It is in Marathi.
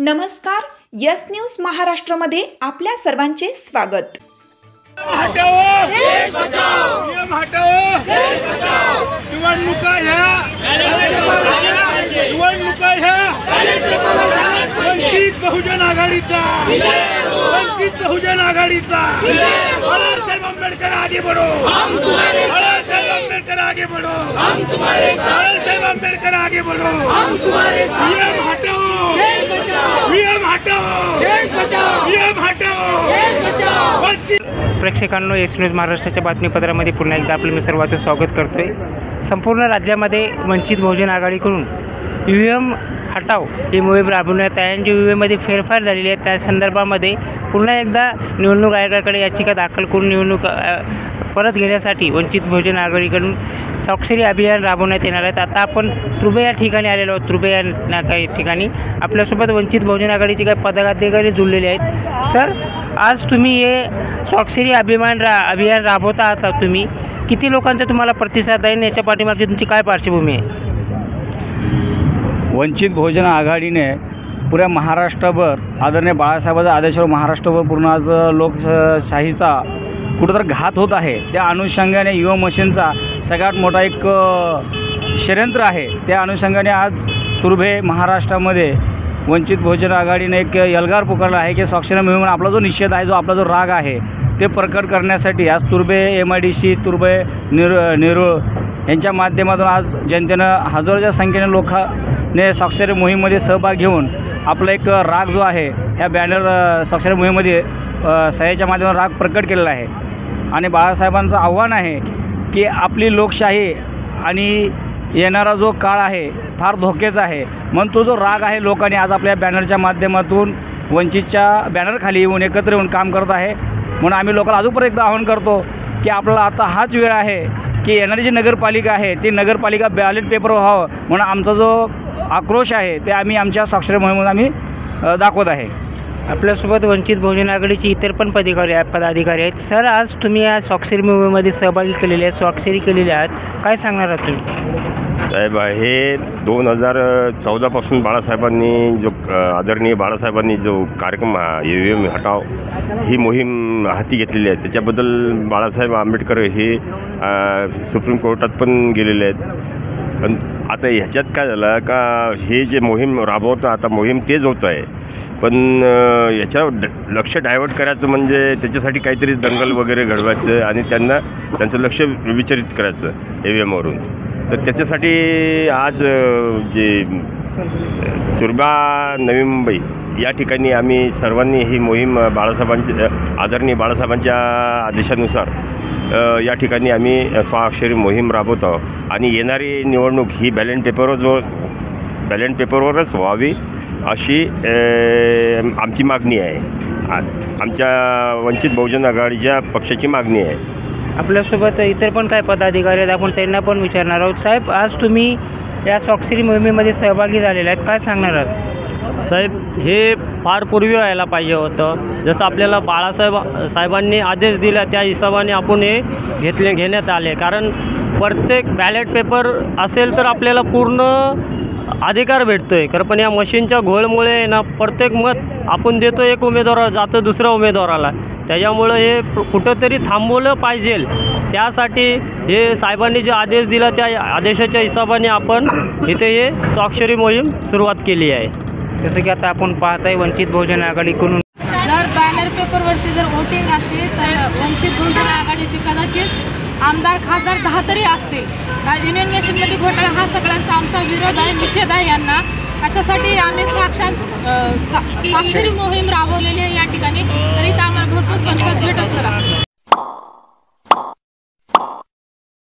नमस्कार, यस न्यूज महाराष्ट्रामध्ये आपल्या सर्वांचे स्वागत। हटाओ देश बचाओ, नियम हटाओ देश बचाओ। निवडणुका ह्या वंचित बहुजन आघाडीचा, वंचित बहुजन आघाडीचा। बाळासाहेब आंबेडकर आगे बढ़ो, हम तुम्हारे साथ। बाळासाहेब आंबेडकर आगे बढ़ो, हम तुम्हारे साथ। बाळासाहेब आंबेडकर आगे बढ़ो, हम तुम्हारे साथ। नियम हटाओ देश बचाओ, नियम हटाओ देश बचाओ, नियम हटाओ देश बचाओ। प्रेक्षकांनो, एस न्यूज महाराष्ट्राच्या बातमीपत्रामध्ये पुन्हा एकदा आपलं मी सर्वांचं स्वागत करतोय। संपूर्ण राज्यामध्ये वंचित बहुजन आघाडीकडून ईव्हीएम हटाव ही मोहीम राबवण्यात आहे। जी ईव्हीएममध्ये फेरफार झालेली आहे त्या संदर्भामध्ये पुन्हा एकदा निवडणूक आयोगाकडे याचिका दाखल करून निवडणूक परत घेण्यासाठी वंचित बहुजन आघाडीकडून स्वाक्षरी अभियान राबवण्यात येणार आहे। आता आपण तुर्भे या ठिकाणी आलेलो आहोत। तुर्भे या काही ठिकाणी आपल्यासोबत वंचित बहुजन आघाडीचे काही पदाधिकारी जुळलेले आहेत। सर, आज तुम्ही हे स्वाक्षरी अभियान राबवता आहात, तुम्ही किती लोकांचा तुम्हाला प्रतिसाद आहे, याच्या पाठीमागची तुमची काय पार्श्वभूमी आहे? वंचित बहुजन आघाडीने पुऱ्या महाराष्ट्रभर आदरणीय बाळासाहेबांच्या आदेशावर महाराष्ट्रभर पूर्ण आज लोकशाहीचा कुठंतरी घात होत आहे। त्या अनुषंगाने युवा मशीनचा सगळ्यात मोठा एक षडयंत्र आहे। त्या अनुषंगाने आज तुर्भे महाराष्ट्रामध्ये वंचित बहुजन आघाडीने एक एल्गार पुकारला आहे की स्वाक्षरी मोहीम आपला जो निषेध आहे, जो आपला जो राग आहे ते प्रकट करण्यासाठी आज तुर्भे MIDC, तुर्भे नेरूळ यांच्या माध्यमातून आज जनतेनं हजारोच्या संख्येने लोकांनी स्वाक्षरी मोहीममध्ये सहभाग घेऊन आपला एक राग जो आहे ह्या बॅनर स्वाक्षरी मोहीममध्ये सह्याच्या माध्यमातून राग प्रकट केलेला आहे। आणि बाळासाहेबांचं आव्हान आहे की आपली लोकशाही आणि येणारा जो काळ आहे फार धोक्याचा आहे, म्हणून तो जो राग आहे लोकांनी आज आपल्या बॅनरच्या माध्यमातून वंचितच्या बॅनरखाली येऊन एकत्र येऊन काम करत आहे। म्हणून आम्ही लोकांना अजून परत एकदा आवाहन करतो की आपल्याला आता हाच वेळ आहे की येणारी जी नगरपालिका आहे ती नगरपालिका बॅलेट पेपर व्हावं, म्हणून आमचा जो आक्रोश आहे ते आम्ही आमच्या स्वाक्षरी मोहिमेमध्ये आम्ही दाखवत आहे। आपल्यासोबत वंचित बहुजन आघाडीचे इतर पण पदाधिकारी आहेत। सर, आज तुम्ही या स्वाक्षरी मोहिमेमध्ये सहभागी केलेले आहेत, स्वाक्षरी केलेली आहेत, काय सांगणार आहात तुम्ही? साहेब, हे 2014 पासून बाळासाहेबांनी जो आदरणीय बाळासाहेबांनी जो कार्यक्रम ईव्हीएम हटाव ही मोहीम हाती घेतलेली आहे, त्याच्याबद्दल बाळासाहेब आंबेडकर हे सुप्रीम कोर्टात पण गेलेले आहेत। पण आता ह्याच्यात काय झालं का हे जे मोहीम राबवतं आता मोहीम तेच होत आहे, पण याच्यावर लक्ष डायव्हर्ट करायचं म्हणजे त्याच्यासाठी काहीतरी दंगल वगैरे घडवायचं आणि त्यांचं लक्ष विचलित करायचं ईव्हीएमवरून। तर त्याच्यासाठी आज जे तुर्भा नवी मुंबई या ठिकाणी आम्ही सर्वांनी ही मोहीम आदरणीय बाळासाहेबांच्या आदेशानुसार या ठिकाणी आम्ही स्वाक्षरी मोहीम राबवत आहोत। आणि येणारी निवडणूक ही बॅलेट पेपरवरच व्हावी अशी आमची मागणी आहे, आमच्या वंचित बहुजन आघाडीच्या पक्षाची मागणी आहे। आपल्यासोबत इतर पण काय पदाधिकारी आहेत, आपण त्यांना पण विचारणार आहोत। साहेब, आज तुम्ही या स्वाक्षरी मोहिमेमध्ये सहभागी झालेले आहेत, काय सांगणार आहात? साहेब, हे फार पूर्वी व्हायला पाहिजे होतं। जसं आपल्याला बाळासाहेबांनी आदेश दिला त्या हिशोबाने आपण हे घेण्यात आले, कारण प्रत्येक बॅलेट पेपर असेल तर आपल्याला पूर्ण अधिकार भेटतो आहे। खरं पण या मशीनच्या घोळमुळे ना प्रत्येक मत आपण देतो एक उमेदवाराला, जातो दुसऱ्या उमेदवाराला, त्याच्यामुळं हे कुठंतरी थांबवलं पाहिजे। त्यासाठी हे साहेबांनी जे आदेश दिला त्या आदेशाच्या हिशोबाने आपण इथे हे स्वाक्षरी मोहीम सुरुवात केली आहे। जसं की आता आपण पाहत आहे वंचित बहुजन आघाडीकडून जर बॅनर पेपरवरती जर वोटिंग असते तर वंचित बहुजन आघाडीचे कदाचित आमदार खासदार 10 तरी असतील। युनियन मशीनमध्ये घोटाळा हा सगळ्यांचा आमचा विरोध आहे, निषेध आहे यांना। त्याच्यासाठी आम्ही स्वाक्षरी मोहीम राबवलेली आहे या ठिकाणी, तरी आम्हाला भरपूर प्रतिसाद भेटत सर।